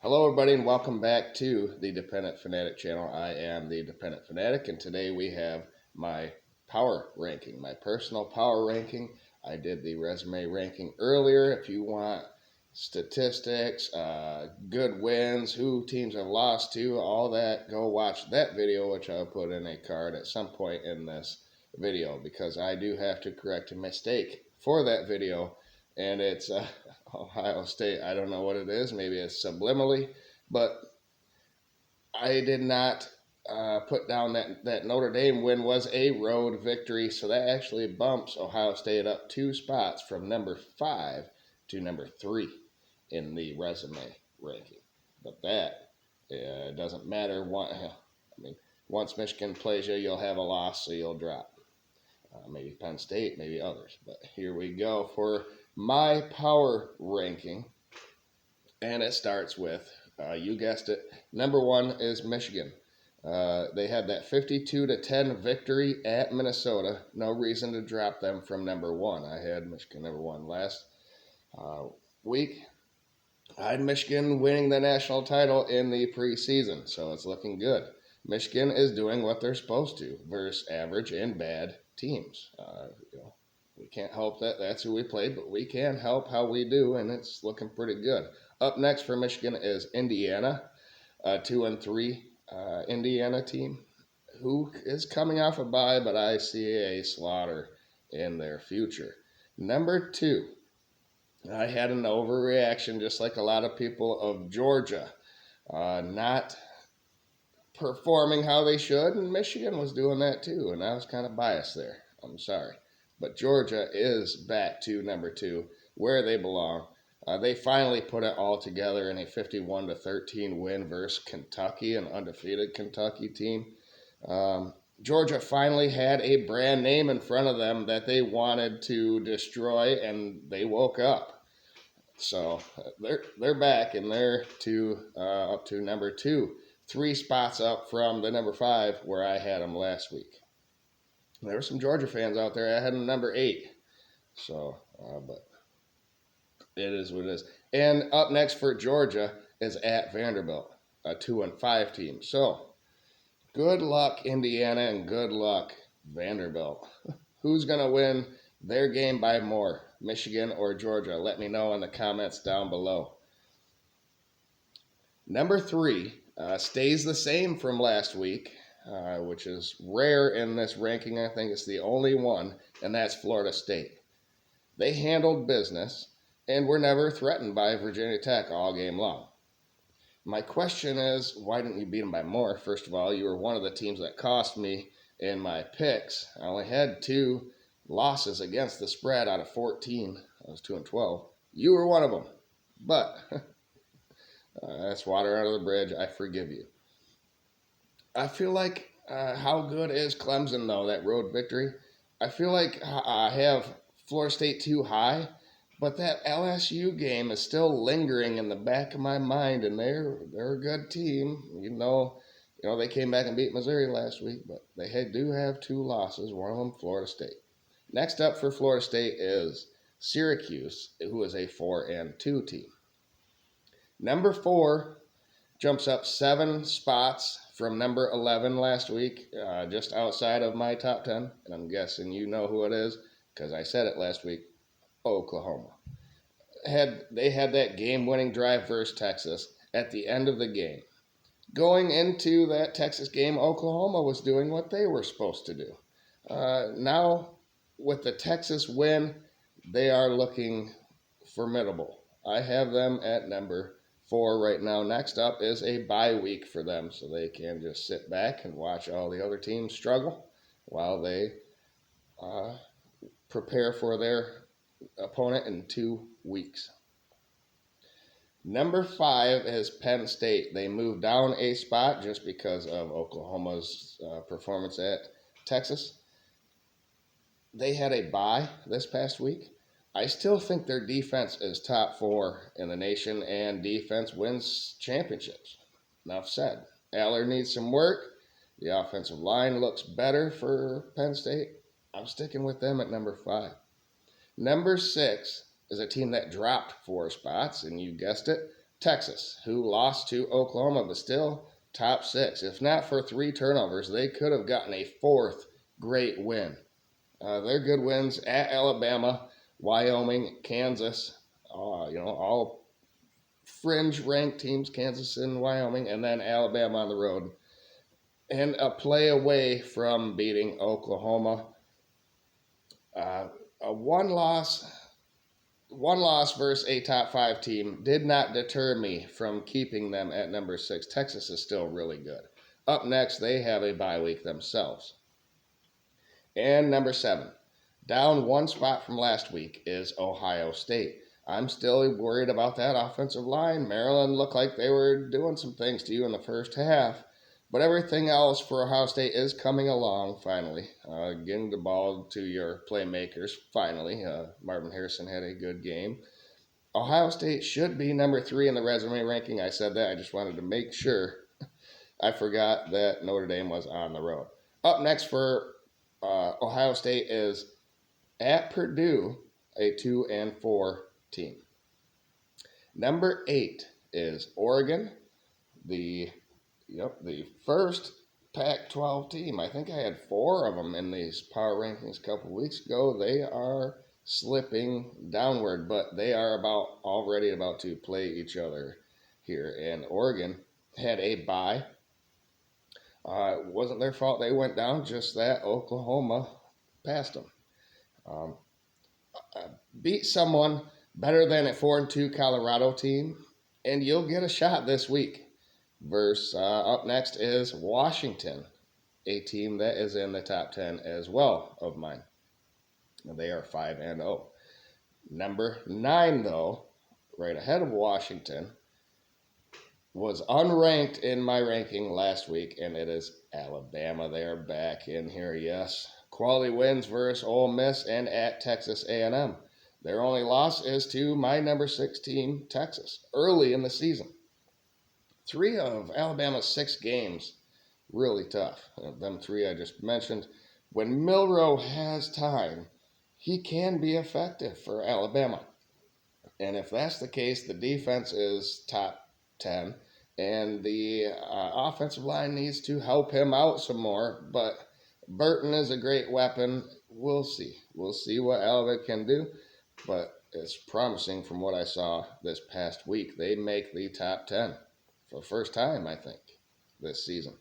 Hello, everybody, and welcome back to the Dependent Fanatic channel. I am the Dependent Fanatic, and today we have my power ranking, my personal power ranking. I did the resume ranking earlier. If you want statistics, good wins, who teams have lost to, all that, go watch that video, which I'll put in a card at some point in this video, because I do have to correct a mistake for that video, and it's Ohio State. I don't know what it is. Maybe it's subliminally, but I did not put down that Notre Dame win was a road victory, so that actually bumps Ohio State up 2 spots from number 5 to number 3 in the resume ranking. But that doesn't matter. Once Michigan plays you, you'll have a loss, so you'll drop. Maybe Penn State, maybe others. But here we go for my power ranking. And it starts with, you guessed it, number 1 is Michigan. They had that 52-10 victory at Minnesota. No reason to drop them from number 1. I had Michigan number 1 last week. I had Michigan winning the national title in the preseason, so it's looking good. Michigan is doing what they're supposed to versus average and bad teams. We can't help that. That's who we played, but we can help how we do, and it's looking pretty good. Up next for Michigan is Indiana, 2-3 Indiana team, who is coming off a bye, but I see a slaughter in their future. Number 2, I had an overreaction, just like a lot of people, of Georgia not performing how they should, and Michigan was doing that too, and I was kind of biased there. I'm sorry. But Georgia is back to number 2, where they belong. They finally put it all together in a 51-13 win versus Kentucky, an undefeated Kentucky team. Georgia finally had a brand name in front of them that they wanted to destroy, and they woke up. So they're back, and they're up to number 2, 3 spots up from the number 5 where I had them last week. There were some Georgia fans out there. I had them number 8. So, but it is what it is. And up next for Georgia is at Vanderbilt, a 2-5 team. So, good luck, Indiana, and good luck, Vanderbilt. Who's going to win their game by more, Michigan or Georgia? Let me know in the comments down below. Number 3 stays the same from last week, which is rare in this ranking. I think it's the only one, and that's Florida State. They handled business and were never threatened by Virginia Tech all game long. My question is, why didn't you beat them by more? First of all, you were one of the teams that cost me in my picks. I only had 2 losses against the spread out of 14. I was 2-12. You were one of them. But that's water under the bridge. I forgive you. I feel like, how good is Clemson, though, that road victory? I feel like I have Florida State too high, but that LSU game is still lingering in the back of my mind, and they're a good team. You know, they came back and beat Missouri last week, but they do have 2 losses, one of them Florida State. Next up for Florida State is Syracuse, who is a 4-2 team. Number 4 jumps up 7 spots from number 11 last week, just outside of my top 10. And I'm guessing you know who it is because I said it last week, Oklahoma. They had that game-winning drive versus Texas at the end of the game. Going into that Texas game, Oklahoma was doing what they were supposed to do. Now, with the Texas win, they are looking formidable. I have them at number 4 right now. Next up is a bye week for them, so they can just sit back and watch all the other teams struggle while they prepare for their opponent in 2 weeks. Number 5 is Penn State. They moved down a spot just because of Oklahoma's performance at Texas. They had a bye this past week. I still think their defense is top 4 in the nation, and defense wins championships. Enough said. Aller needs some work. The offensive line looks better for Penn State. I'm sticking with them at number 5. Number 6 is a team that dropped 4 spots, and you guessed it, Texas, who lost to Oklahoma, but still top 6. If not for 3 turnovers, they could have gotten a 4th great win. They're good wins at Alabama, Wyoming, Kansas, all fringe ranked teams, Kansas and Wyoming, and then Alabama on the road. And a play away from beating Oklahoma. A one loss versus a top 5 team did not deter me from keeping them at number 6. Texas is still really good. Up next, they have a bye week themselves. And number 7, down 1 spot from last week, is Ohio State. I'm still worried about that offensive line. Maryland looked like they were doing some things to you in the first half. But everything else for Ohio State is coming along, finally. Getting the ball to your playmakers, finally. Marvin Harrison had a good game. Ohio State should be number 3 in the resume ranking. I said that. I just wanted to make sure I forgot that Notre Dame was on the road. Up next for Ohio State is at Purdue, a 2-4 team. Number 8 is Oregon, the first Pac-12 team. I think I had 4 of them in these power rankings a couple weeks ago. They are slipping downward, but they are already about to play each other here. And Oregon had a bye. It wasn't their fault they went down, just that Oklahoma passed them. Beat someone better than a 4-2 Colorado team, and you'll get a shot this week. Up next is Washington, a team that is in the top 10 as well of mine. They are 5-0. Number 9, though, right ahead of Washington, was unranked in my ranking last week, and it is Alabama. They are back in here, yes. Quality wins versus Ole Miss and at Texas A&M. Their only loss is to my number 6 team, Texas, early in the season. 3 of Alabama's 6 games, really tough. Them 3 I just mentioned. When Milroe has time, he can be effective for Alabama. And if that's the case, the defense is top 10, and the offensive line needs to help him out some more. But Burton is a great weapon. We'll see. We'll see what Alabama can do. But it's promising from what I saw this past week. They make the top 10 for the first time, I think, this season.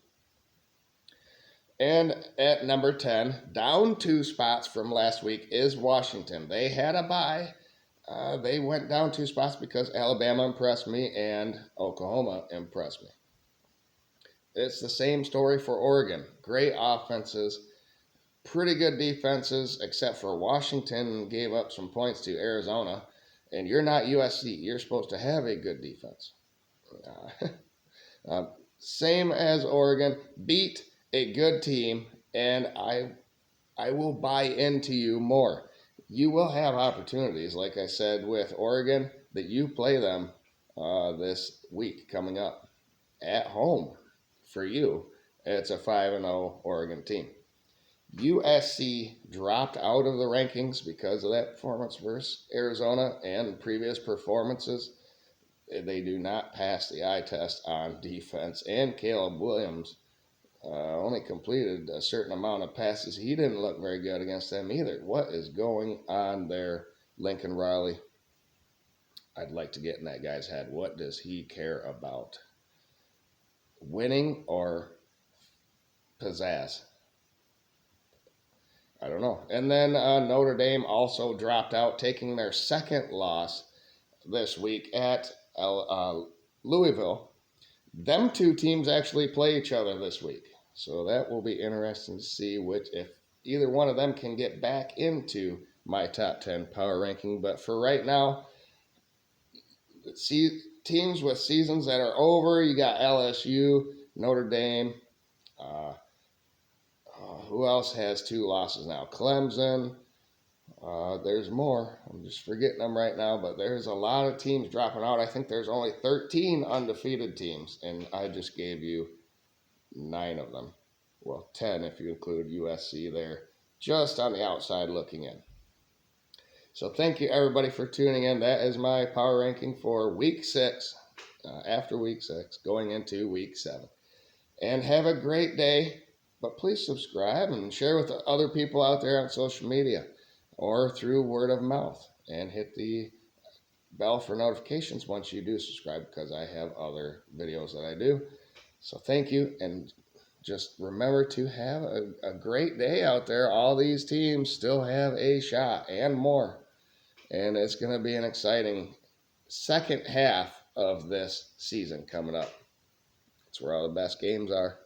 And at number 10, down 2 spots from last week, is Washington. They had a bye. They went down 2 spots because Alabama impressed me and Oklahoma impressed me. It's the same story for Oregon. Great offenses, pretty good defenses, except for Washington gave up some points to Arizona. And you're not USC. You're supposed to have a good defense. Same as Oregon. Beat a good team, and I will buy into you more. You will have opportunities, like I said, with Oregon, that you play them this week coming up at home for you. It's a 5-0 Oregon team. USC dropped out of the rankings because of that performance versus Arizona and previous performances. They do not pass the eye test on defense, and Caleb Williams only completed a certain amount of passes. He didn't look very good against them either. What is going on there, Lincoln Riley? I'd like to get in that guy's head. What does he care about? Winning or pizzazz? I don't know. And then Notre Dame also dropped out, taking their 2nd loss this week at Louisville. Them 2 teams actually play each other this week. So that will be interesting to see if either one of them can get back into my top 10 power ranking. But for right now, teams with seasons that are over, you got LSU, Notre Dame. Who else has 2 losses now? Clemson. There's more. I'm just forgetting them right now, but there's a lot of teams dropping out. I think there's only 13 undefeated teams, and I just gave you 9 of them. Well, 10 if you include USC there, just on the outside looking in. So thank you, everybody, for tuning in. That is my power ranking for Week 6 after week 6, going into week 7. And have a great day. But please subscribe and share with other people out there on social media or through word of mouth. And hit the bell for notifications once you do subscribe, because I have other videos that I do. So thank you, and just remember to have a great day out there. All these teams still have a shot and more. And it's going to be an exciting second half of this season coming up. It's where all the best games are.